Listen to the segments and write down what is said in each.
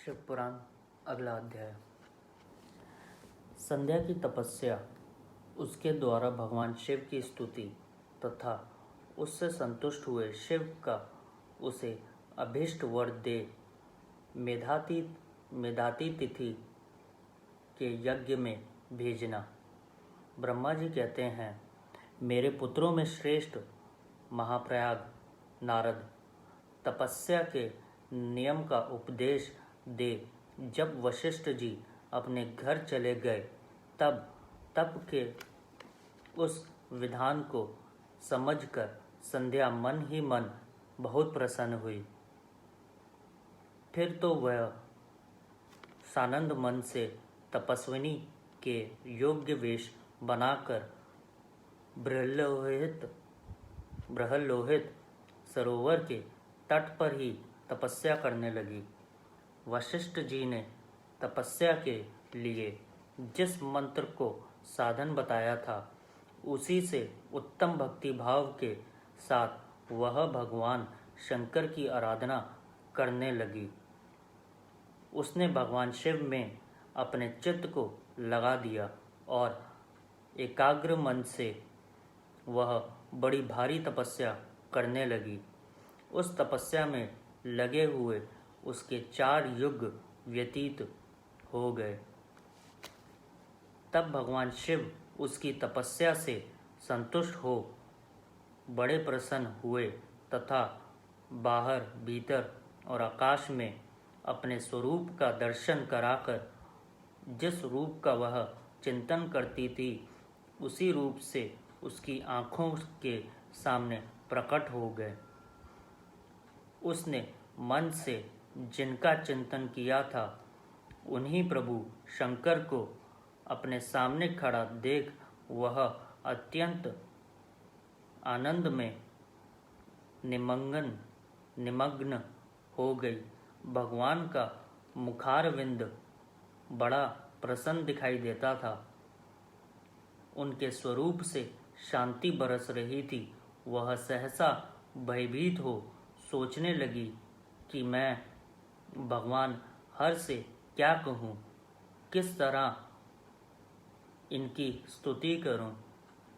शिव पुराण अगला अध्याय। संध्या की तपस्या, उसके द्वारा भगवान शिव की स्तुति तथा उससे संतुष्ट हुए शिव का उसे अभीष्ट वर दे मेधाती तिथि के यज्ञ में भेजना। ब्रह्मा जी कहते हैं, मेरे पुत्रों में श्रेष्ठ महाप्रयाग नारद तपस्या के नियम का उपदेश दे। जब वशिष्ठ जी अपने घर चले गए तब तप के उस विधान को समझकर संध्या मन ही मन बहुत प्रसन्न हुई। फिर तो वह सानंद मन से तपस्विनी के योग्य वेश बनाकर बृहल्लोहित सरोवर के तट पर ही तपस्या करने लगी। वशिष्ठ जी ने तपस्या के लिए जिस मंत्र को साधन बताया था, उसी से उत्तम भक्ति भाव के साथ वह भगवान शंकर की आराधना करने लगी। उसने भगवान शिव में अपने चित्त को लगा दिया और एकाग्र मन से वह बड़ी भारी तपस्या करने लगी। उस तपस्या में लगे हुए उसके 4 युग व्यतीत हो गए। तब भगवान शिव उसकी तपस्या से संतुष्ट हो बड़े प्रसन्न हुए तथा बाहर भीतर और आकाश में अपने स्वरूप का दर्शन कराकर जिस रूप का वह चिंतन करती थी, उसी रूप से उसकी आँखों के सामने प्रकट हो गए। उसने मन से जिनका चिंतन किया था, उन्हीं प्रभु शंकर को अपने सामने खड़ा देख वह अत्यंत आनंद में निमग्न हो गई। भगवान का मुखारविंद बड़ा प्रसन्न दिखाई देता था। उनके स्वरूप से शांति बरस रही थी। वह सहसा भयभीत हो सोचने लगी कि मैं भगवान हर से क्या कहूँ, किस तरह इनकी स्तुति करूँ।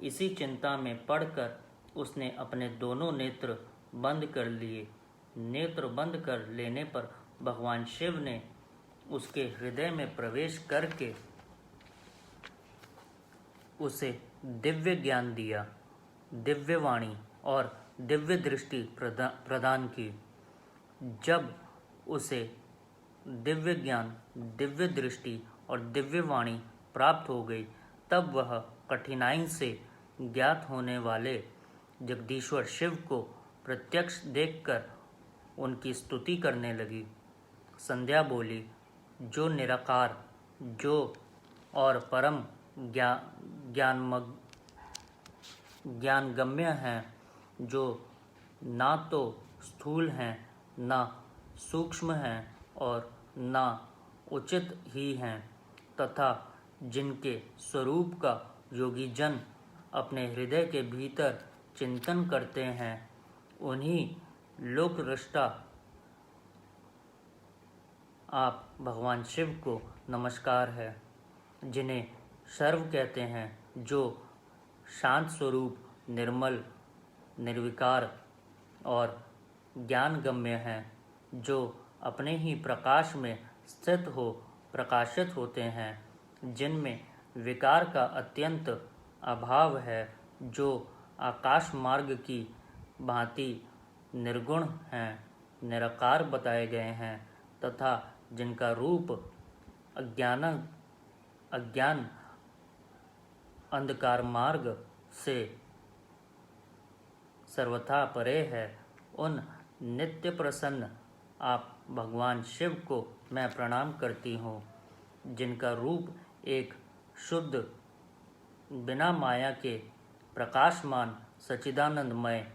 इसी चिंता में पड़कर उसने अपने दोनों नेत्र बंद कर लिए। नेत्र बंद कर लेने पर भगवान शिव ने उसके हृदय में प्रवेश करके उसे दिव्य ज्ञान दिया, दिव्य वाणी और दिव्य दृष्टि प्रदान की। जब उसे दिव्य ज्ञान, दिव्य दृष्टि और दिव्य वाणी प्राप्त हो गई, तब वह कठिनाई से ज्ञात होने वाले जगदीश्वर शिव को प्रत्यक्ष देखकर उनकी स्तुति करने लगी। संध्या बोली, जो निराकार, जो और परम ज्ञानगम्य हैं, जो ना तो स्थूल हैं, ना सूक्ष्म हैं और ना उचित ही हैं, तथा जिनके स्वरूप का योगी जन अपने हृदय के भीतर चिंतन करते हैं, उन्हीं लोकरष्टा आप भगवान शिव को नमस्कार है। जिन्हें सर्व कहते हैं, जो शांत स्वरूप, निर्मल, निर्विकार और ज्ञानगम्य हैं, जो अपने ही प्रकाश में स्थित हो प्रकाशित होते हैं, जिनमें विकार का अत्यंत अभाव है, जो आकाश मार्ग की भांति निर्गुण हैं, निराकार बताए गए हैं, तथा जिनका रूप अज्ञान अंधकार मार्ग से सर्वथा परे है, उन नित्य प्रसन्न आप भगवान शिव को मैं प्रणाम करती हूँ। जिनका रूप एक शुद्ध, बिना माया के प्रकाशमान, सच्चिदानंदमय,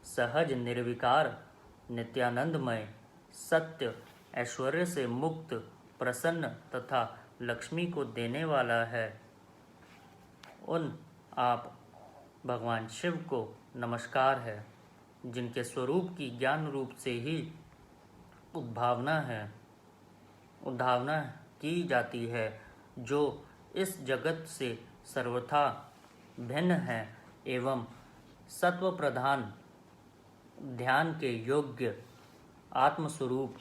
सहज, निर्विकार, नित्यानंदमय, सत्य, ऐश्वर्य से मुक्त, प्रसन्न तथा लक्ष्मी को देने वाला है, उन आप भगवान शिव को नमस्कार है। जिनके स्वरूप की ज्ञान रूप से ही उद्भावना है, उद्भावना की जाती है, जो इस जगत से सर्वथा भिन्न है एवं सत्व प्रधान ध्यान के योग्य आत्मस्वरूप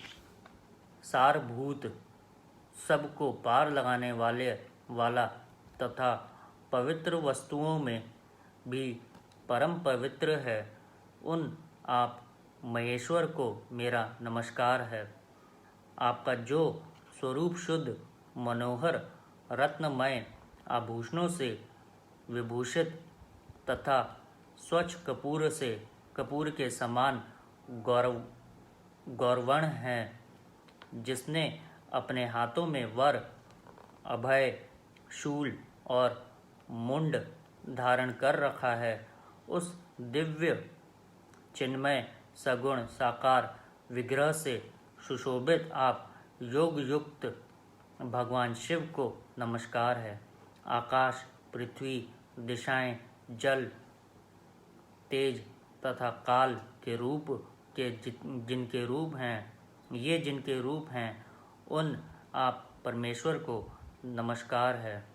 सारभूत सबको पार लगाने वाला तथा पवित्र वस्तुओं में भी परम पवित्र है, उन आप महेश्वर को मेरा नमस्कार है। आपका जो स्वरूप शुद्ध मनोहर रत्नमय आभूषणों से विभूषित तथा स्वच्छ कपूर के समान गौरवर्ण है, जिसने अपने हाथों में वर, अभय, शूल और मुंड धारण कर रखा है, उस दिव्य चिन्मय सगुण साकार विग्रह से सुशोभित आप योग युक्त भगवान शिव को नमस्कार है। आकाश, पृथ्वी, दिशाएं, जल, तेज तथा काल के रूप के जिनके रूप हैं, उन आप परमेश्वर को नमस्कार है।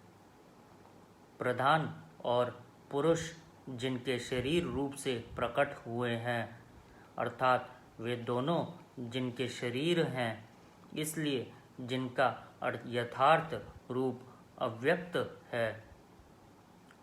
प्रधान और पुरुष जिनके शरीर रूप से प्रकट हुए हैं, अर्थात वे दोनों जिनके शरीर हैं, इसलिए जिनका यथार्थ रूप अव्यक्त है,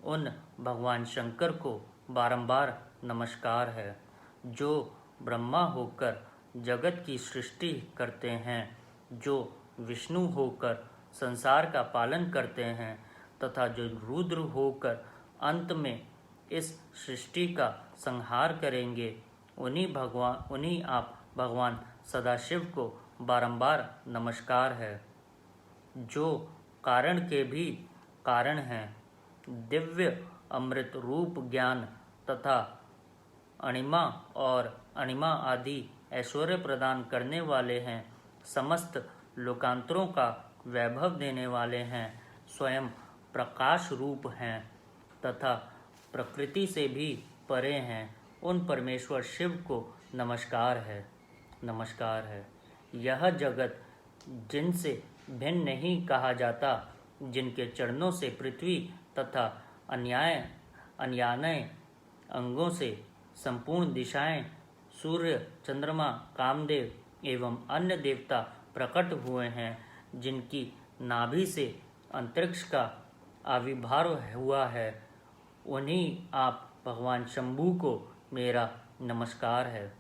उन भगवान शंकर को बारंबार नमस्कार है। जो ब्रह्मा होकर जगत की सृष्टि करते हैं, जो विष्णु होकर संसार का पालन करते हैं तथा जो रुद्र होकर अंत में इस सृष्टि का संहार करेंगे, उन्हीं आप भगवान सदाशिव को बारंबार नमस्कार है। जो कारण के भी कारण हैं, दिव्य अमृत रूप ज्ञान तथा अणिमा और अणिमा आदि ऐश्वर्य प्रदान करने वाले हैं, समस्त लोकांतरों का वैभव देने वाले हैं, स्वयं प्रकाश रूप हैं तथा प्रकृति से भी परे हैं, उन परमेश्वर शिव को नमस्कार है। यह जगत जिनसे भिन्न नहीं कहा जाता, जिनके चरणों से पृथ्वी तथा अन्यान्य अंगों से संपूर्ण दिशाएं, सूर्य, चंद्रमा, कामदेव एवं अन्य देवता प्रकट हुए हैं, जिनकी नाभि से अंतरिक्ष का आविर्भाव हुआ है, उन्हीं आप भगवान शंभु को मेरा नमस्कार है।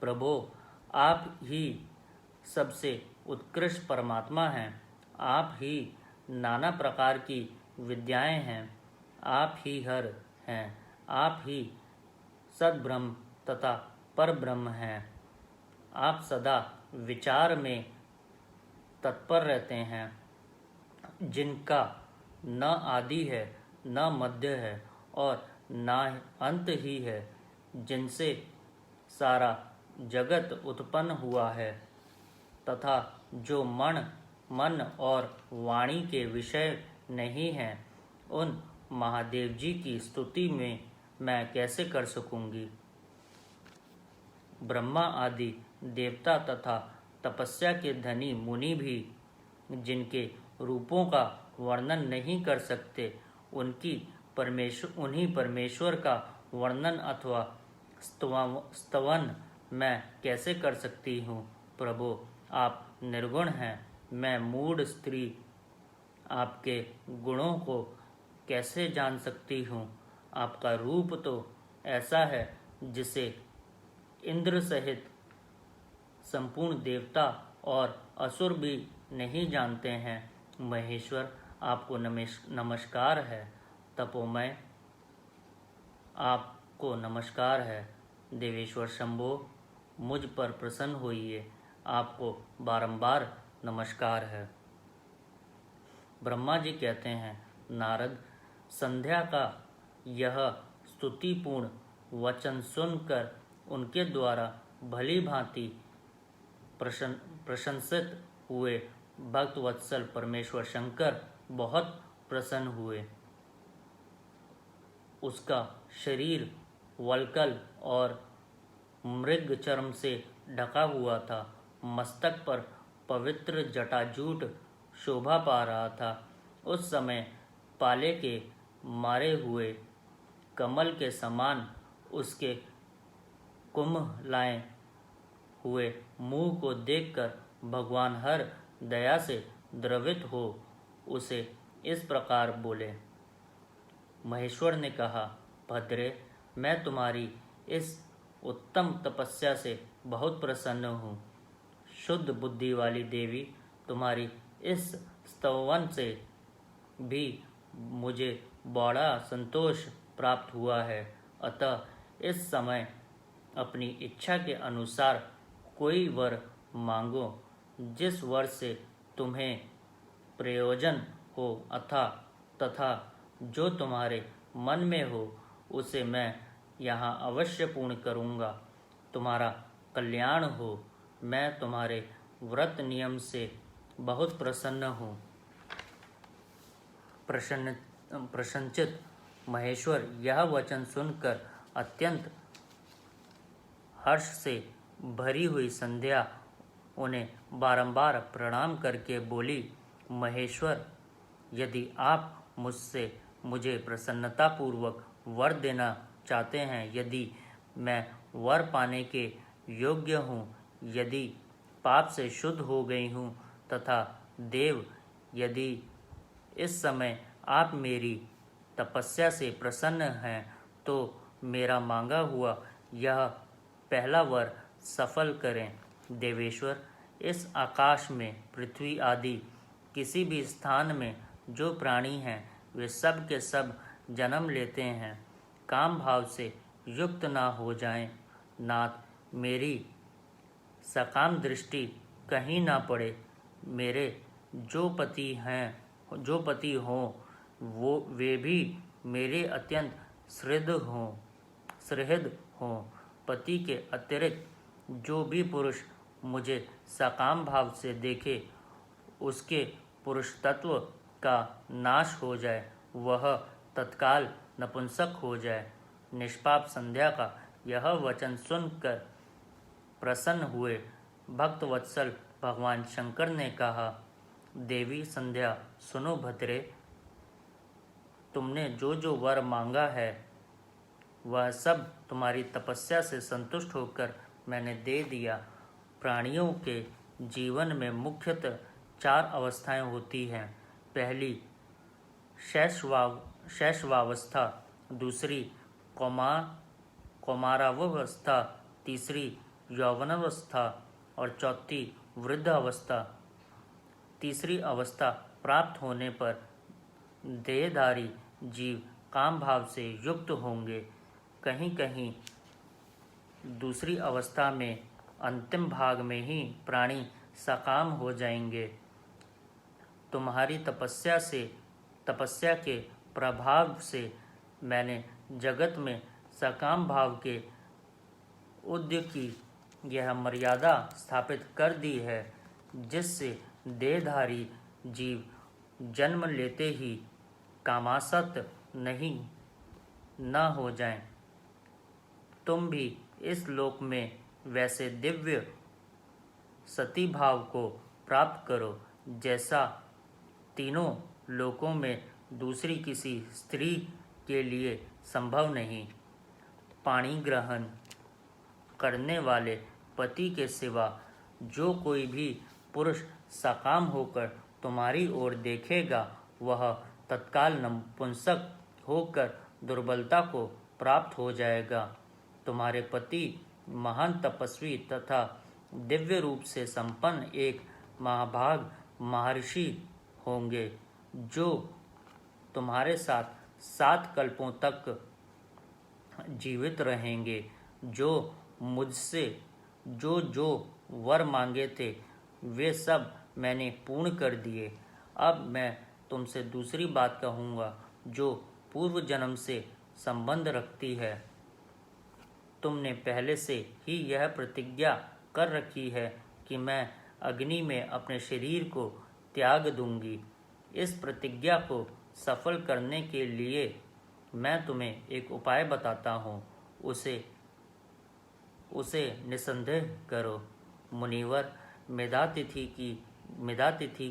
प्रभो, आप ही सबसे उत्कृष्ट परमात्मा हैं, आप ही नाना प्रकार की विद्याएं हैं, आप ही हर हैं, आप ही सद्ब्रह्म तथा परब्रह्म हैं। आप सदा विचार में तत्पर रहते हैं, जिनका न आदि है, न मध्य है और न अंत ही है, जिनसे सारा जगत उत्पन्न हुआ है तथा जो मन और वाणी के विषय नहीं हैं, उन महादेव जी की स्तुति में मैं कैसे कर सकूंगी। ब्रह्मा आदि देवता तथा तपस्या के धनी मुनि भी जिनके रूपों का वर्णन नहीं कर सकते, उन्हीं परमेश्वर का वर्णन अथवा स्तवन मैं कैसे कर सकती हूँ। प्रभु, आप निर्गुण हैं, मैं मूढ़ स्त्री आपके गुणों को कैसे जान सकती हूँ। आपका रूप तो ऐसा है जिसे इंद्र सहित संपूर्ण देवता और असुर भी नहीं जानते हैं। महेश्वर, आपको नमस्कार है। तपोमय, आपको नमस्कार है। देवेश्वर शंभो, मुझ पर प्रसन्न होइए, आपको बारंबार नमस्कार है। ब्रह्मा जी कहते हैं, नारद, संध्या का यह स्तुतिपूर्ण वचन सुनकर उनके द्वारा भली भांति प्रशंसित हुए भक्त वत्सल परमेश्वर शंकर बहुत प्रसन्न हुए। उसका शरीर वल्कल और मृग चर्म से ढका हुआ था। मस्तक पर पवित्र जटाजूट शोभा पा रहा था। उस समय पाले के मारे हुए कमल के समान उसके कुम्हलाए हुए मुंह को देखकर भगवान हर दया से द्रवित हो उसे इस प्रकार बोले। महेश्वर ने कहा, भद्रे, मैं तुम्हारी इस उत्तम तपस्या से बहुत प्रसन्न हूँ। शुद्ध बुद्धि वाली देवी, तुम्हारी इस स्तवन से भी मुझे बड़ा संतोष प्राप्त हुआ है। अतः इस समय अपनी इच्छा के अनुसार कोई वर मांगो, जिस वर से तुम्हें प्रयोजन हो तथा जो तुम्हारे मन में हो उसे मैं यहाँ अवश्य पूर्ण करूँगा। तुम्हारा कल्याण हो। मैं तुम्हारे व्रत नियम से बहुत प्रसन्न हूँ। प्रसन्नचित महेश्वर यह वचन सुनकर अत्यंत हर्ष से भरी हुई संध्या उन्हें बारंबार प्रणाम करके बोली, महेश्वर, यदि आप मुझसे मुझे प्रसन्नतापूर्वक वर देना चाहते हैं, यदि मैं वर पाने के योग्य हूँ, यदि पाप से शुद्ध हो गई हूँ तथा देव, यदि इस समय आप मेरी तपस्या से प्रसन्न हैं, तो मेरा मांगा हुआ यह पहला वर सफल करें। देवेश्वर, इस आकाश में पृथ्वी आदि किसी भी स्थान में जो प्राणी हैं वे सब के सब जन्म लेते हैं, काम भाव से युक्त ना हो जाएं। नाथ, मेरी सकाम दृष्टि कहीं ना पड़े। मेरे जो पति हों वे भी मेरे अत्यंत सुहृद हों। पति के अतिरिक्त जो भी पुरुष मुझे सकाम भाव से देखे, उसके पुरुष तत्व का नाश हो जाए, वह तत्काल नपुंसक हो जाए। निष्पाप संध्या का यह वचन सुनकर प्रसन्न हुए भक्तवत्सल भगवान शंकर ने कहा, देवी संध्या, सुनो भद्रे, तुमने जो जो वर मांगा है वह सब तुम्हारी तपस्या से संतुष्ट होकर मैंने दे दिया। प्राणियों के जीवन में मुख्यतः 4 अवस्थाएं होती हैं। पहली शैशवावस्था, दूसरी कौमारावस्था, तीसरी यौवनावस्था और चौथी वृद्धावस्था। तीसरी अवस्था प्राप्त होने पर देहधारी जीव काम भाव से युक्त होंगे। कहीं कहीं दूसरी अवस्था में अंतिम भाग में ही प्राणी सकाम हो जाएंगे। तुम्हारी तपस्या के प्रभाव से मैंने जगत में सकाम भाव के उद्य की यह मर्यादा स्थापित कर दी है, जिससे देहधारी जीव जन्म लेते ही कामासक्त न हो जाएं। तुम भी इस लोक में वैसे दिव्य सती भाव को प्राप्त करो जैसा तीनों लोकों में दूसरी किसी स्त्री के लिए संभव नहीं। पाणी ग्रहण करने वाले पति के सिवा जो कोई भी पुरुष सकाम होकर तुम्हारी ओर देखेगा, वह तत्काल नपुंसक होकर दुर्बलता को प्राप्त हो जाएगा। तुम्हारे पति महान तपस्वी तथा दिव्य रूप से संपन्न एक महाभाग महर्षि होंगे, जो तुम्हारे साथ 7 कल्पों तक जीवित रहेंगे। जो मुझसे जो वर मांगे थे वे सब मैंने पूर्ण कर दिए। अब मैं तुमसे दूसरी बात कहूँगा जो पूर्व जन्म से संबंध रखती है। तुमने पहले से ही यह प्रतिज्ञा कर रखी है कि मैं अग्नि में अपने शरीर को त्याग दूंगी। इस प्रतिज्ञा को सफल करने के लिए मैं तुम्हें एक उपाय बताता हूँ, उसे निसंदेह करो। मुनिवर, मेधातिथि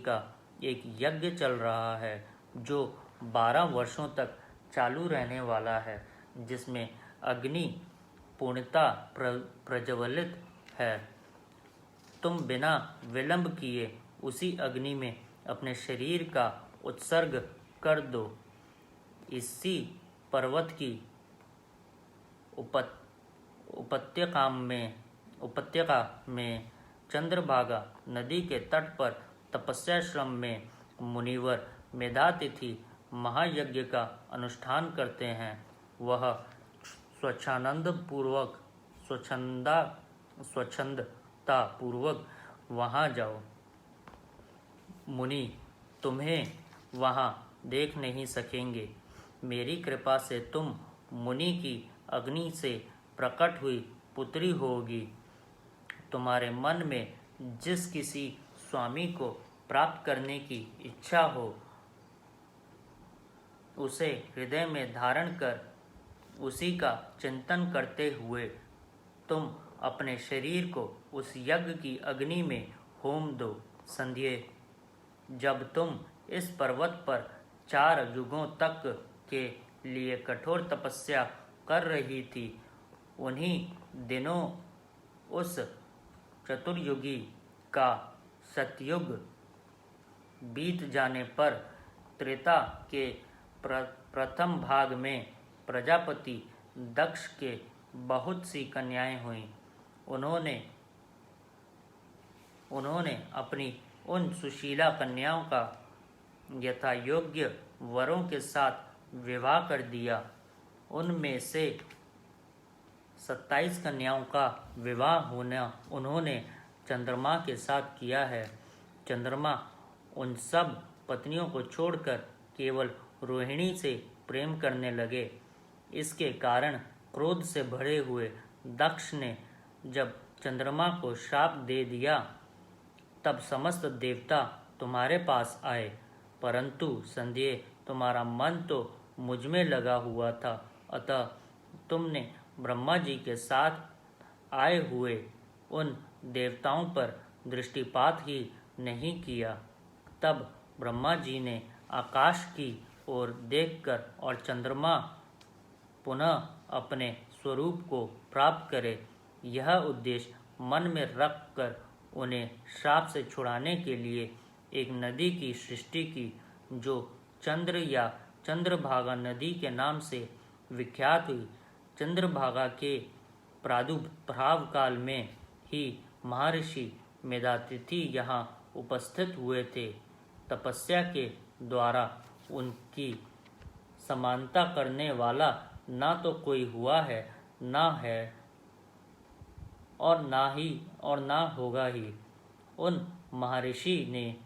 का एक यज्ञ चल रहा है जो 12 वर्षों तक चालू रहने वाला है, जिसमें अग्नि पूर्णतः प्रज्वलित है। तुम बिना विलंब किए उसी अग्नि में अपने शरीर का उत्सर्ग कर दो। इसी पर्वत की उपत्यका में चंद्रभागा नदी के तट पर तपस्याश्रम में मुनिवर मेधातिथि महायज्ञ का अनुष्ठान करते हैं। वह स्वच्छंदता पूर्वक वहां जाओ। मुनि तुम्हें वहां देख नहीं सकेंगे। मेरी कृपा से तुम मुनि की अग्नि से प्रकट हुई पुत्री होगी। तुम्हारे मन में जिस किसी स्वामी को प्राप्त करने की इच्छा हो, उसे हृदय में धारण कर उसी का चिंतन करते हुए तुम अपने शरीर को उस यज्ञ की अग्नि में होम दो। संध्या, जब तुम इस पर्वत पर 4 युगों तक के लिए कठोर तपस्या कर रही थी, उन्हीं दिनों उस चतुर्युगी का सतयुग बीत जाने पर त्रेता के प्रथम भाग में प्रजापति दक्ष के बहुत सी कन्याएं हुईं। उन्होंने अपनी उन सुशीला कन्याओं का यथा योग्य वरों के साथ विवाह कर दिया। उनमें से 27 कन्याओं का विवाह होना उन्होंने चंद्रमा के साथ किया है। चंद्रमा उन सब पत्नियों को छोड़कर केवल रोहिणी से प्रेम करने लगे। इसके कारण क्रोध से भरे हुए दक्ष ने जब चंद्रमा को श्राप दे दिया, तब समस्त देवता तुम्हारे पास आए, परंतु संध्या तुम्हारा मन तो मुझ में लगा हुआ था, अतः तुमने ब्रह्मा जी के साथ आए हुए उन देवताओं पर दृष्टिपात ही नहीं किया। तब ब्रह्मा जी ने आकाश की ओर देखकर और चंद्रमा पुनः अपने स्वरूप को प्राप्त करे, यह उद्देश्य मन में रखकर उन्हें श्राप से छुड़ाने के लिए एक नदी की सृष्टि की, जो चंद्र या चंद्रभागा नदी के नाम से विख्यात हुई। चंद्रभागा के प्रादुर्भाव काल में ही महर्षि मेधातिथि यहाँ उपस्थित हुए थे। तपस्या के द्वारा उनकी समानता करने वाला ना तो कोई हुआ है, ना है और ना होगा ही। उन महर्षि ने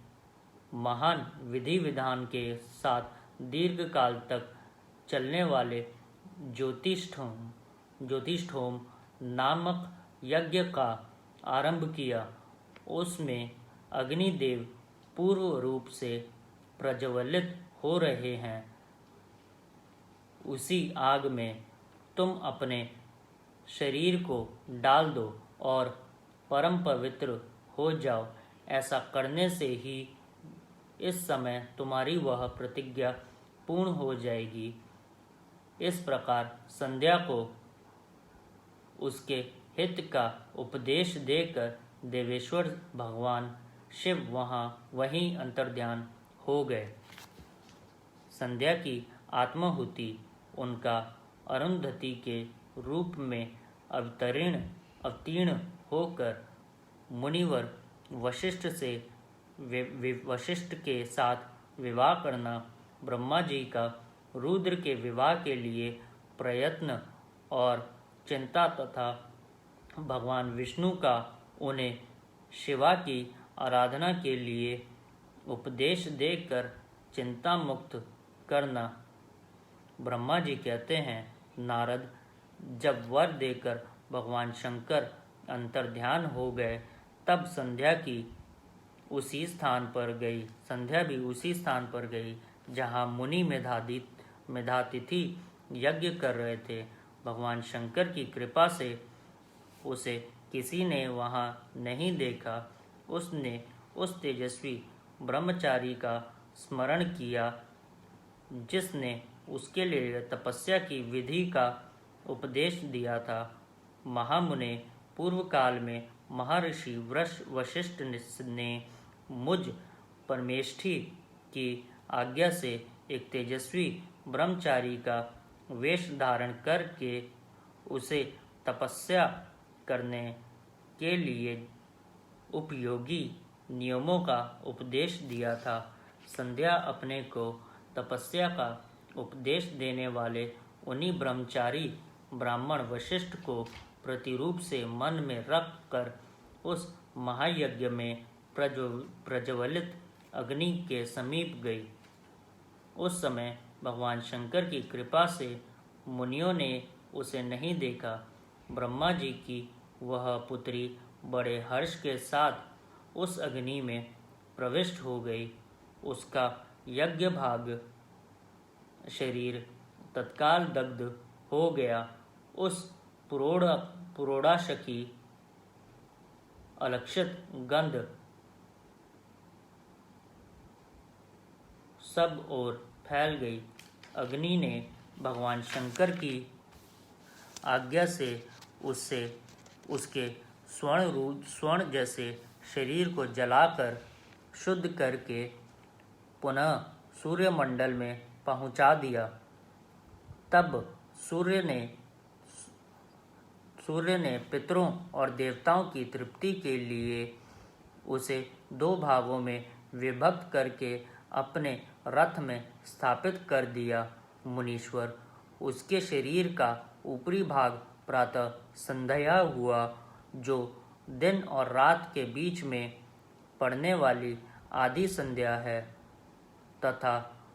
महान विधि विधान के साथ दीर्घ काल तक चलने वाले ज्योतिष्ठोम नामक यज्ञ का आरंभ किया। उसमें अग्निदेव पूर्व रूप से प्रज्वलित हो रहे हैं। उसी आग में तुम अपने शरीर को डाल दो और परम पवित्र हो जाओ। ऐसा करने से ही इस समय तुम्हारी वह प्रतिज्ञा पूर्ण हो जाएगी। इस प्रकार संध्या को उसके हित का उपदेश देकर देवेश्वर भगवान शिव वहीं अंतर्ध्यान हो गए। संध्या की आत्माहुति उनका अरुंधति के रूप में अवतीर्ण होकर मुनिवर वशिष्ठ के साथ विवाह करना, ब्रह्मा जी का रुद्र के विवाह के लिए प्रयत्न और चिंता तथा भगवान विष्णु का उन्हें शिवा की आराधना के लिए उपदेश देकर चिंता मुक्त करना। ब्रह्मा जी कहते हैं, नारद, जब वर देकर भगवान शंकर अंतर्ध्यान हो गए, तब संध्या भी उसी स्थान पर गई जहाँ मुनि मेधातिथि यज्ञ कर रहे थे। भगवान शंकर की कृपा से उसे किसी ने वहाँ नहीं देखा। उसने उस तेजस्वी ब्रह्मचारी का स्मरण किया जिसने उसके लिए तपस्या की विधि का उपदेश दिया था। महामुने, पूर्व काल में महर्षि वशिष्ठ ने मुझ परमेष्ठी की आज्ञा से एक तेजस्वी ब्रह्मचारी का वेश धारण करके उसे तपस्या करने के लिए उपयोगी नियमों का उपदेश दिया था। संध्या अपने को तपस्या का उपदेश देने वाले उन्हीं ब्रह्मचारी ब्राह्मण वशिष्ठ को प्रतिरूप से मन में रख कर उस महायज्ञ में प्रज्वलित अग्नि के समीप गई। उस समय भगवान शंकर की कृपा से मुनियों ने उसे नहीं देखा। ब्रह्मा जी की वह पुत्री बड़े हर्ष के साथ उस अग्नि में प्रविष्ट हो गई। उसका यज्ञ भाग शरीर तत्काल दग्ध हो गया। उस पुरोडाशकी अलक्षित गंध सब ओर फैल गई। अग्नि ने भगवान शंकर की आज्ञा से उससे उसके स्वर्ण जैसे शरीर को जलाकर शुद्ध करके पुनः सूर्यमंडल में पहुंचा दिया। तब सूर्य ने पितरों और देवताओं की तृप्ति के लिए उसे दो भागों में विभक्त करके अपने रथ में स्थापित कर दिया। मुनीश्वर, उसके शरीर का ऊपरी भाग प्रातः संध्या हुआ, जो दिन और रात के बीच में पड़ने वाली आदि संध्या है, तथा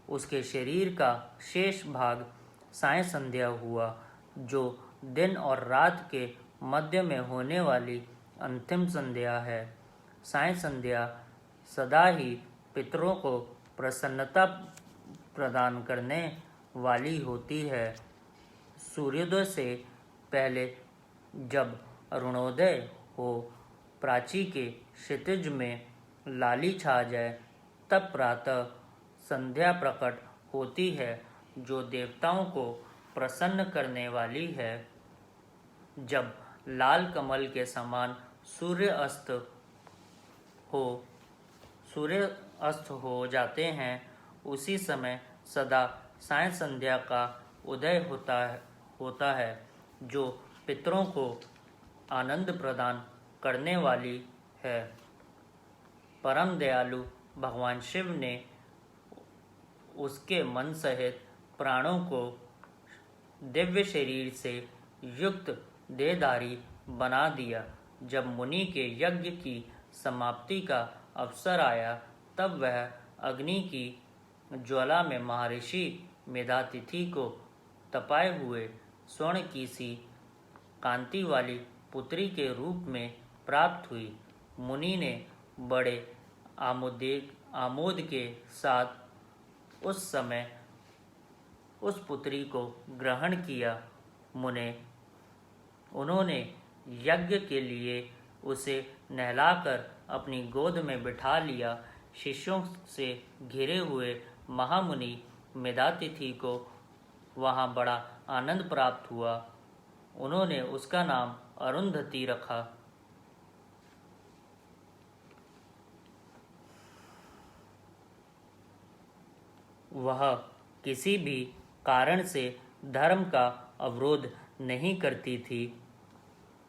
उसके शरीर का शेष भाग साय संध्या हुआ, जो दिन और रात के मध्य में होने वाली अंतिम संध्या है। साय संध्या सदा ही पितरों को प्रसन्नता प्रदान करने वाली होती है। सूर्योदय से पहले जब अरुणोदय हो, प्राची के क्षितिज में लाली छा जाए, तब प्रातः संध्या प्रकट होती है, जो देवताओं को प्रसन्न करने वाली है। जब लाल कमल के समान सूर्य अस्त हो जाते हैं, उसी समय सदा साय संध्या का उदय होता है, जो पितरों को आनंद प्रदान करने वाली है। परम दयालु भगवान शिव ने उसके मन सहित प्राणों को दिव्य शरीर से युक्त देहधारी बना दिया। जब मुनि के यज्ञ की समाप्ति का अवसर आया, तब वह अग्नि की ज्वाला में महर्षि मेधातिथि को तपाए हुए स्वर्ण की सी कांति वाली पुत्री के रूप में प्राप्त हुई। मुनि ने बड़े आमोद के साथ उस समय उस पुत्री को ग्रहण किया। उन्होंने यज्ञ के लिए उसे नहलाकर अपनी गोद में बिठा लिया। शिष्यों से घिरे हुए महामुनि मेधातिथि को वहाँ बड़ा आनंद प्राप्त हुआ। उन्होंने उसका नाम अरुंधति रखा। वह किसी भी कारण से धर्म का अवरोध नहीं करती थी,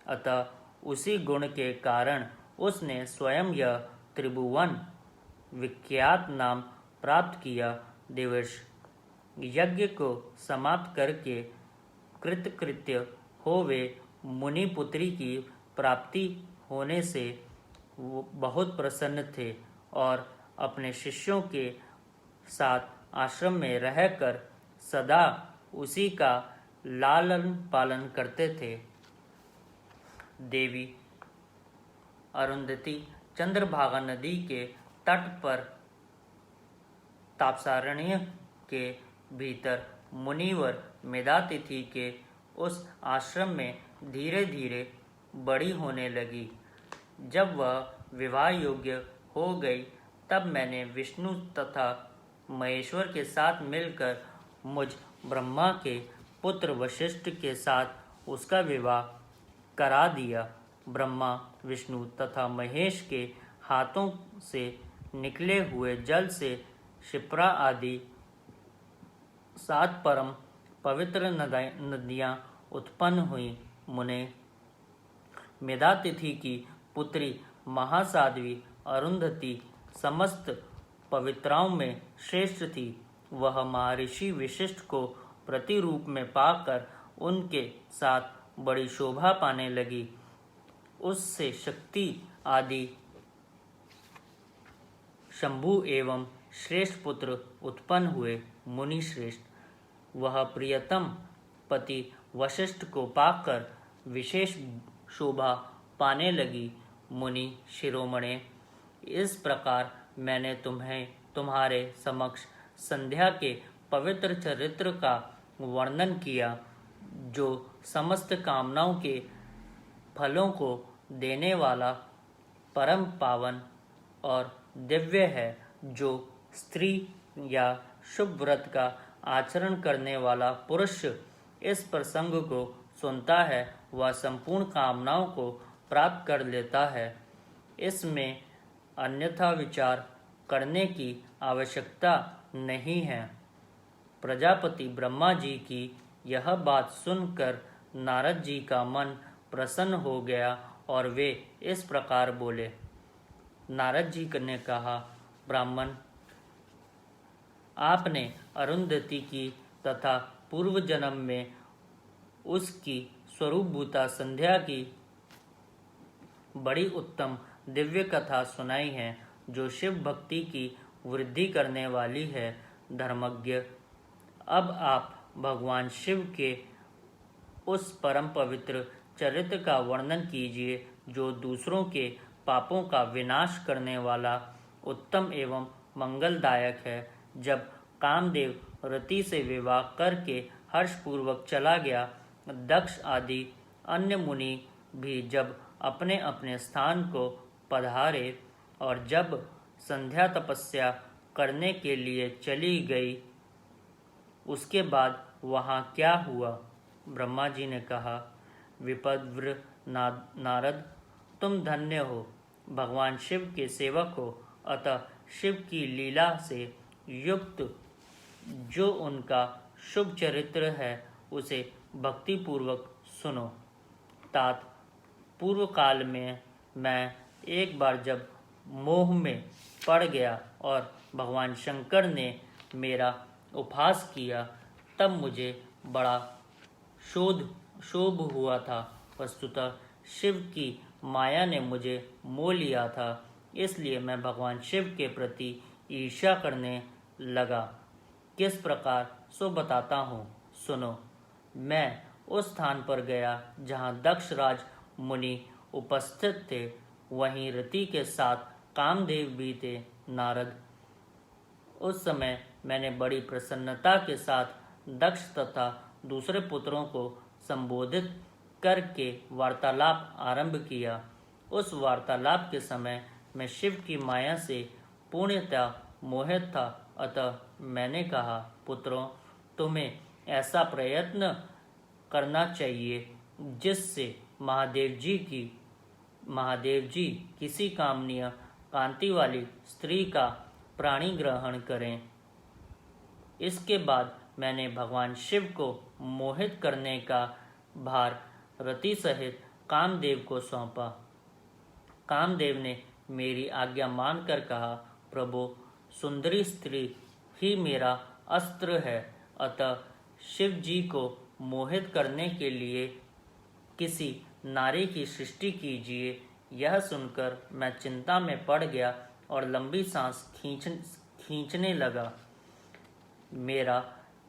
अतः उसी गुण के कारण उसने स्वयं यह त्रिभुवन विख्यात नाम प्राप्त किया। देवर्ष, यज्ञ को समाप्त करके कृतकृत्य हो वे मुनि पुत्री की प्राप्ति होने से वो बहुत प्रसन्न थे और अपने शिष्यों के साथ आश्रम में रहकर सदा उसी का लालन पालन करते थे। देवी अरुंधति चंद्रभागा नदी के तट पर तापसारण्य के भीतर मुनिवर मेधातिथि के उस आश्रम में धीरे धीरे बड़ी होने लगी। जब वह विवाह योग्य हो गई, तब मैंने विष्णु तथा महेश्वर के साथ मिलकर मुझ ब्रह्मा के पुत्र वशिष्ठ के साथ उसका विवाह करा दिया। ब्रह्मा, विष्णु तथा महेश के हाथों से निकले हुए जल से क्षिप्रा आदि 7 परम पवित्र नदियाँ उत्पन्न हुई। मुने, मेधातिथि की पुत्री महासाध्वी अरुंधति समस्त पवित्राओं में श्रेष्ठ थी। वह महर्षि विशिष्ट को प्रतिरूप में पाकर उनके साथ बड़ी शोभा पाने लगी। उससे शक्ति आदि शंभु एवं श्रेष्ठ पुत्र उत्पन्न हुए। मुनि श्रेष्ठ, वह प्रियतम पति वशिष्ठ को पाकर विशेष शोभा पाने लगी। मुनि शिरोमणे, इस प्रकार मैंने तुम्हारे समक्ष संध्या के पवित्र चरित्र का वर्णन किया, जो समस्त कामनाओं के फलों को देने वाला, परम पावन और दिव्य है। जो स्त्री या शुभ व्रत का आचरण करने वाला पुरुष इस प्रसंग को सुनता है, वह संपूर्ण कामनाओं को प्राप्त कर लेता है। इसमें अन्यथा विचार करने की आवश्यकता नहीं है। प्रजापति ब्रह्मा जी की यह बात सुनकर नारद जी का मन प्रसन्न हो गया और वे इस प्रकार बोले। नारद जी ने कहा, ब्राह्मण, आपने अरुंधति की तथा पूर्व जन्म में उसकी स्वरूपभूता संध्या की बड़ी उत्तम दिव्य कथा सुनाई है, जो शिव भक्ति की वृद्धि करने वाली है। धर्मज्ञ, अब आप भगवान शिव के उस परम पवित्र चरित्र का वर्णन कीजिए, जो दूसरों के पापों का विनाश करने वाला, उत्तम एवं मंगलदायक है। जब कामदेव रति से विवाह करके हर्षपूर्वक चला गया, दक्ष आदि अन्य मुनि भी जब अपने अपने स्थान को पधारे और जब संध्या तपस्या करने के लिए चली गई, उसके बाद वहाँ क्या हुआ? ब्रह्मा जी ने कहा, विप्रवर नारद, तुम धन्य हो, भगवान शिव के सेवक हो। अतः शिव की लीला से युक्त जो उनका शुभ चरित्र है, उसे भक्ति पूर्वक सुनो। तात, पूर्व काल में मैं एक बार जब मोह में पड़ गया और भगवान शंकर ने मेरा उपहास किया, तब मुझे बड़ा शोभ हुआ था। वस्तुतः शिव की माया ने मुझे मोह लिया था, इसलिए मैं भगवान शिव के प्रति ईर्ष्या करने लगा। किस प्रकार, सो बताता हूँ, सुनो। मैं उस स्थान पर गया जहाँ दक्ष राज मुनि उपस्थित थे। वहीं रति के साथ कामदेव भी थे। नारद, उस समय मैंने बड़ी प्रसन्नता के साथ दक्ष तथा दूसरे पुत्रों को संबोधित करके वार्तालाप आरंभ किया। उस वार्तालाप के समय मैं शिव की माया से पूर्णतः मोहित था। अतः मैंने कहा, पुत्रों, तुम्हें ऐसा प्रयत्न करना चाहिए जिससे महादेव जी किसी कामनीय कांति वाली स्त्री का प्राणी ग्रहण करें। इसके बाद मैंने भगवान शिव को मोहित करने का भार रति सहित कामदेव को सौंपा। कामदेव ने मेरी आज्ञा मानकर कहा, प्रभु, सुंदरी स्त्री ही मेरा अस्त्र है। अतः शिव जी को मोहित करने के लिए किसी नारी की सृष्टि कीजिए। यह सुनकर मैं चिंता में पड़ गया और लंबी सांस खींचने लगा।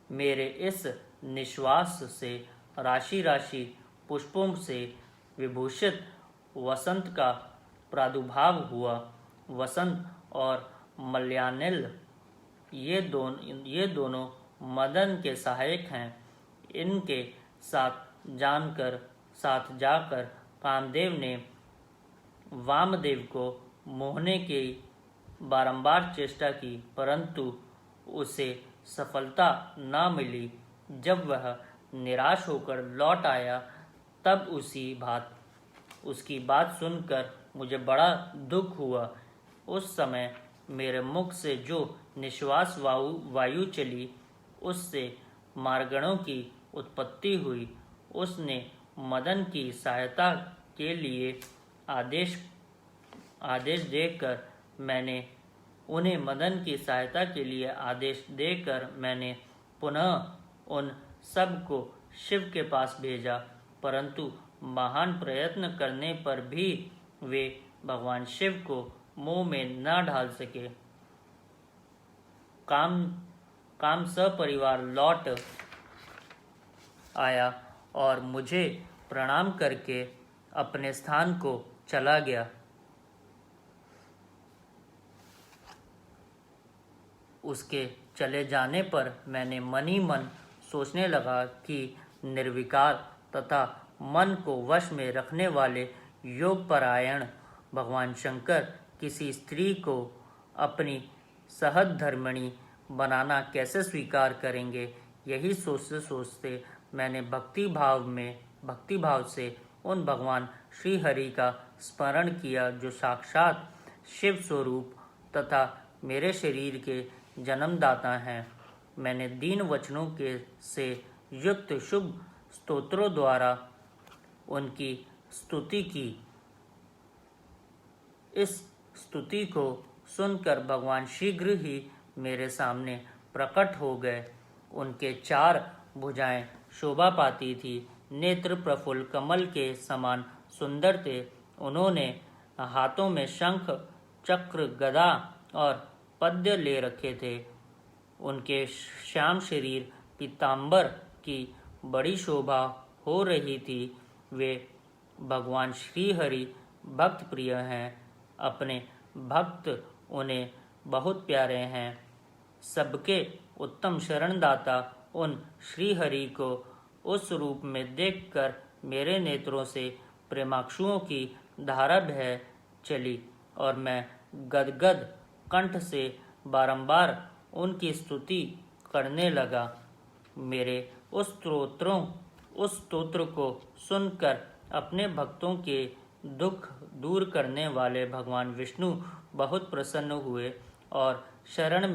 मेरे इस निश्वास से राशि राशि पुष्पों से विभूषित वसंत का प्रादुर्भाव हुआ। वसंत और मलयानिल ये दोनों मदन के सहायक हैं। इनके साथ जाकर कामदेव ने वामदेव को मोहने की बारंबार चेष्टा की, परंतु उसे सफलता न मिली। जब वह निराश होकर लौट आया तब उसकी बात सुनकर मुझे बड़ा दुख हुआ। उस समय मेरे मुख से जो निश्वास वायु चली, उससे मार्गणों की उत्पत्ति हुई। उसने मदन की सहायता के लिए आदेश देकर मैंने पुनः उन सब को शिव के पास भेजा, परंतु महान प्रयत्न करने पर भी वे भगवान शिव को मुंह में न ढाल सके। काम सपरिवार लौट आया और मुझे प्रणाम करके अपने स्थान को चला गया। उसके चले जाने पर मैंने मन ही मन सोचने लगा कि निर्विकार तथा मन को वश में रखने वाले योगपरायण भगवान शंकर किसी स्त्री को अपनी सहधर्मिणी बनाना कैसे स्वीकार करेंगे। यही सोचते सोचते मैंने भक्ति भाव से उन भगवान श्री हरि का स्मरण किया, जो साक्षात शिव स्वरूप तथा मेरे शरीर के जन्मदाता हैं। मैंने दीन वचनों से युक्त शुभ स्तोत्रों द्वारा उनकी स्तुति की। इस स्तुति को सुनकर भगवान शीघ्र ही मेरे सामने प्रकट हो गए। उनके 4 भुजाएं शोभा पाती थी, नेत्र प्रफुल्ल कमल के समान सुंदर थे। उन्होंने हाथों में शंख, चक्र, गदा और पद्य ले रखे थे। उनके श्याम शरीर पीतांबर की बड़ी शोभा हो रही थी। वे भगवान श्री हरि भक्त प्रिय हैं। अपने भक्त उन्हें बहुत प्यारे हैं। सबके उत्तम शरणदाता उन श्री हरि को उस रूप में देखकर मेरे नेत्रों से प्रेमाक्षुओं की धारा बह चली और मैं गदगद कंठ से बारंबार उनकी स्तुति करने लगा। मेरे उस स्तोत्र को सुनकर अपने भक्तों के दुख दूर करने वाले भगवान विष्णु बहुत प्रसन्न हुए और शरण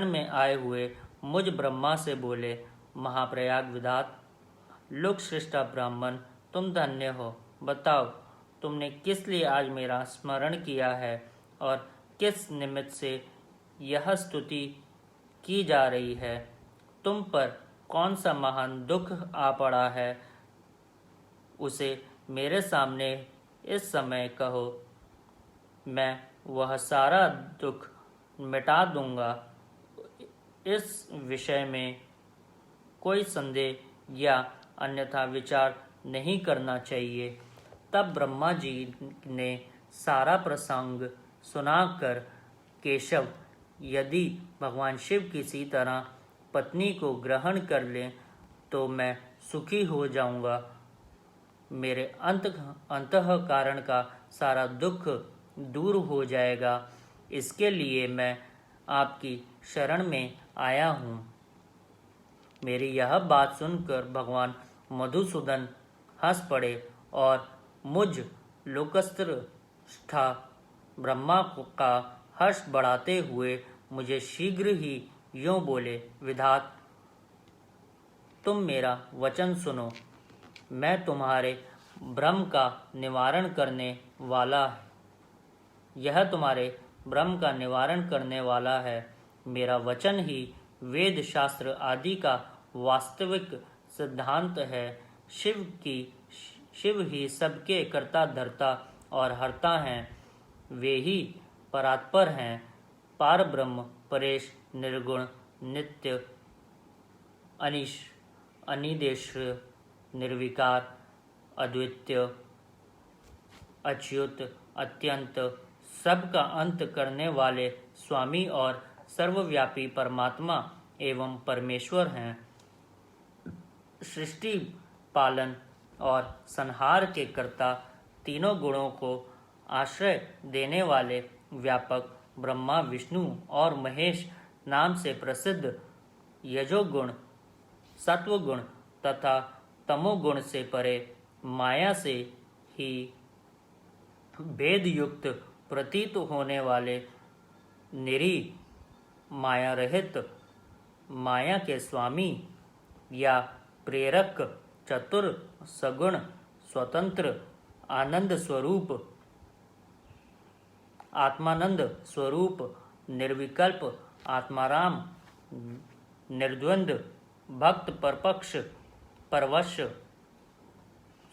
में आए हुए मुझ ब्रह्मा से बोले, महाप्रयाग विधात, लोक सृष्टा ब्राह्मण, तुम धन्य हो। बताओ, तुमने किस लिए आज मेरा स्मरण किया है और किस निमित्त से यह स्तुति की जा रही है। तुम पर कौन सा महान दुख आ पड़ा है, उसे मेरे सामने इस समय कहो। मैं वह सारा दुख मिटा दूंगा। इस विषय में कोई संदेह या अन्यथा विचार नहीं करना चाहिए। तब ब्रह्मा जी ने सारा प्रसंग सुनाकर, केशव, यदि भगवान शिव किसी तरह पत्नी को ग्रहण कर लें तो मैं सुखी हो जाऊंगा। मेरे अंतःकरण का सारा दुख दूर हो जाएगा। इसके लिए मैं आपकी शरण में आया हूँ। मेरी यह बात सुनकर भगवान मधुसूदन हंस पड़े और मुझ लोकस्रष्टा ब्रह्मा का हर्ष बढ़ाते हुए मुझे शीघ्र ही यूं बोले, विधात, तुम मेरा वचन सुनो। मैं तुम्हारे भ्रम का निवारण करने वाला है। यह तुम्हारे भ्रम का निवारण करने वाला है। मेरा वचन ही वेद शास्त्र आदि का वास्तविक सिद्धांत है। शिव ही सबके कर्ता धर्ता और हर्ता हैं। वे ही परात्पर हैं, पार ब्रह्म, परेश, निर्गुण, नित्य, अनिश, अनिदेश, निर्विकार, अद्वितीय, अच्युत, अत्यंत, सबका अंत करने वाले स्वामी और सर्वव्यापी परमात्मा एवं परमेश्वर हैं। सृष्टि, पालन और संहार के कर्ता, तीनों गुणों को आश्रय देने वाले व्यापक ब्रह्मा, विष्णु और महेश नाम से प्रसिद्ध यजोगुण, सत्वगुण तथा तमोगुण से परे माया से ही भेद युक्त प्रतीत होने वाले निरीह माया रहित, माया के स्वामी या प्रेरक, चतुर, सगुण, स्वतंत्र, आनंद स्वरूप, आत्मानंद स्वरूप, निर्विकल्प, आत्माराम, निर्द्वंद, भक्त, परपक्ष, परवश,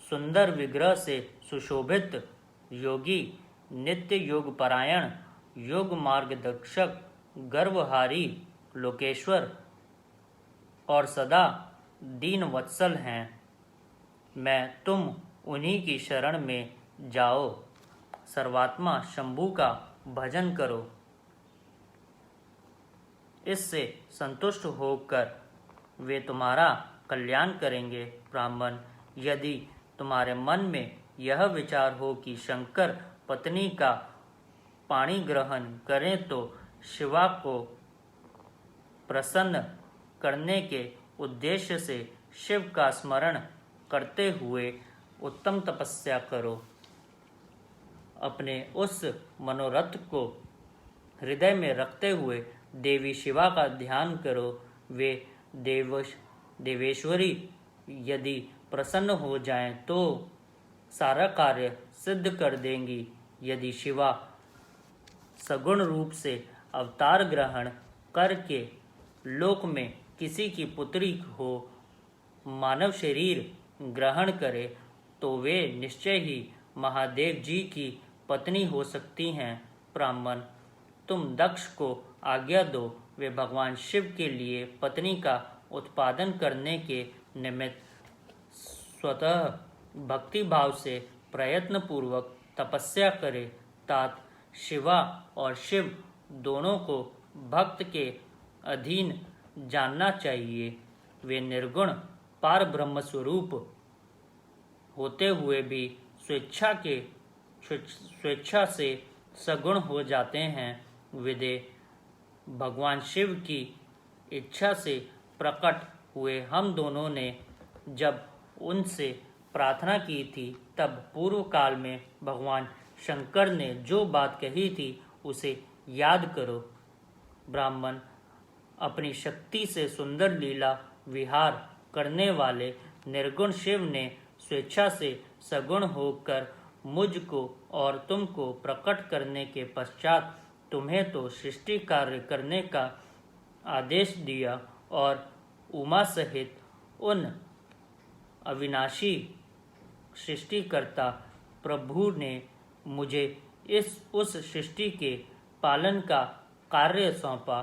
सुंदर विग्रह से सुशोभित, योगी, नित्य योग परायण, योग मार्गदर्शक, गर्वहारी, लोकेश्वर और सदा दीन वत्सल हैं। मैं तुम उन्हीं की शरण में जाओ। सर्वात्मा शंभू का भजन करो। इससे संतुष्ट होकर वे तुम्हारा कल्याण करेंगे। ब्राह्मण, यदि तुम्हारे मन में यह विचार हो कि शंकर पत्नी का पाणी ग्रहण करें तो शिवा को प्रसन्न करने के उद्देश्य से शिव का स्मरण करते हुए उत्तम तपस्या करो। अपने उस मनोरथ को हृदय में रखते हुए देवी शिवा का ध्यान करो। वे देवेश्वरी यदि प्रसन्न हो जाएं तो सारा कार्य सिद्ध कर देंगी। यदि शिवा सगुण रूप से अवतार ग्रहण करके लोक में किसी की पुत्री हो मानव शरीर ग्रहण करे तो वे निश्चय ही महादेव जी की पत्नी हो सकती हैं। ब्राह्मण, तुम दक्ष को आज्ञा दो, वे भगवान शिव के लिए पत्नी का उत्पादन करने के निमित्त स्वतः भक्ति भाव से प्रयत्न पूर्वक तपस्या करे। तात शिवा और शिव दोनों को भक्त के अधीन जानना चाहिए। वे निर्गुण पार ब्रह्म स्वरूप होते हुए भी स्वेच्छा से सगुण हो जाते हैं। वे भगवान शिव की इच्छा से प्रकट हुए। हम दोनों ने जब उनसे प्रार्थना की थी तब पूर्व काल में भगवान शंकर ने जो बात कही थी उसे याद करो। ब्राह्मण, अपनी शक्ति से सुंदर लीला विहार करने वाले निर्गुण शिव ने स्वेच्छा से सगुण होकर मुझको और तुमको प्रकट करने के पश्चात तुम्हें तो सृष्टि कार्य करने का आदेश दिया और उमा सहित उन अविनाशी सृष्टिकर्ता प्रभु ने मुझे उस सृष्टि के पालन का कार्य सौंपा।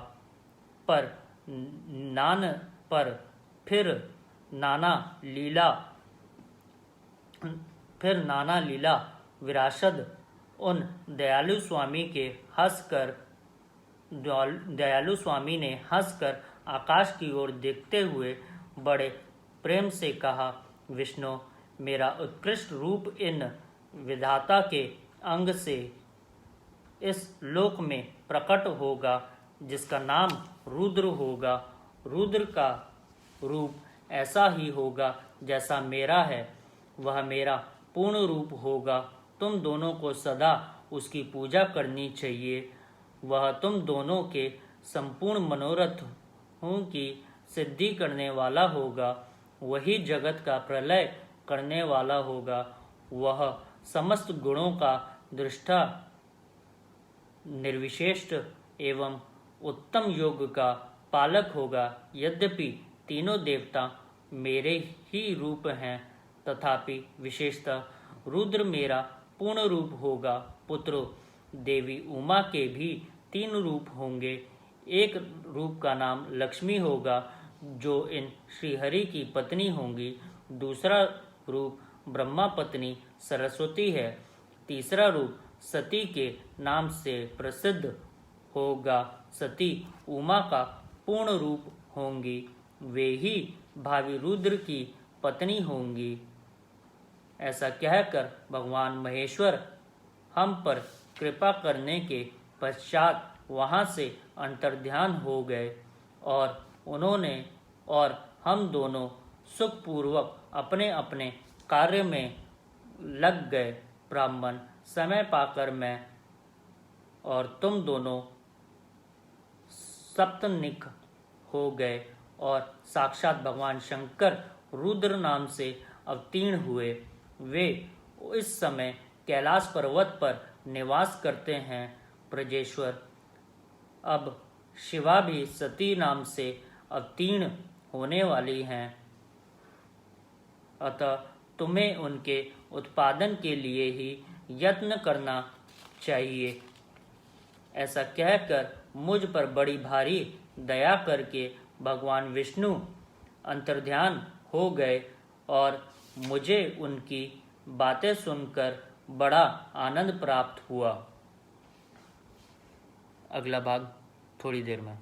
फिर नाना लीला विरासद उन दयालु स्वामी ने हंसकर आकाश की ओर देखते हुए बड़े प्रेम से कहा, विष्णु, मेरा उत्कृष्ट रूप इन विधाता के अंग से इस लोक में प्रकट होगा, जिसका नाम रुद्र होगा। रुद्र का रूप ऐसा ही होगा जैसा मेरा है, वह मेरा पूर्ण रूप होगा। तुम दोनों को सदा उसकी पूजा करनी चाहिए। वह तुम दोनों के संपूर्ण मनोरथों की सिद्धि करने वाला होगा। वही जगत का प्रलय करने वाला होगा। वह समस्त गुणों का दृष्टा, निर्विशेष एवं उत्तम योग का पालक होगा। यद्यपि तीनों देवता मेरे ही रूप हैं, तथापि विशेषतः रुद्र मेरा पूर्ण रूप होगा। पुत्रों, देवी उमा के भी 3 रूप होंगे। एक रूप का नाम लक्ष्मी होगा, जो इन श्रीहरि की पत्नी होंगी। दूसरा रूप ब्रह्मा पत्नी सरस्वती है। तीसरा रूप सती के नाम से प्रसिद्ध होगा। सती उमा का पूर्ण रूप होंगी। वे ही भावी रुद्र की पत्नी होंगी। ऐसा कहकर भगवान महेश्वर हम पर कृपा करने के पश्चात वहाँ से अंतर्ध्यान हो गए और उन्होंने और हम दोनों सुखपूर्वक अपने अपने कार्य में लग गए। ब्राह्मण, समय पाकर मैं और तुम दोनों सप्तनिक हो गए और साक्षात भगवान शंकर रुद्र नाम से अवतीर्ण हुए। वे इस समय कैलाश पर्वत पर निवास करते हैं। ब्रजेश्वर, अब शिवा भी सती नाम से अवतीर्ण होने वाली हैं, अतः तुम्हें उनके उत्पादन के लिए ही यत्न करना चाहिए। ऐसा कहकर मुझ पर बड़ी भारी दया करके भगवान विष्णु अंतर्ध्यान हो गए और मुझे उनकी बातें सुनकर बड़ा आनंद प्राप्त हुआ। अगला भाग थोड़ी देर में।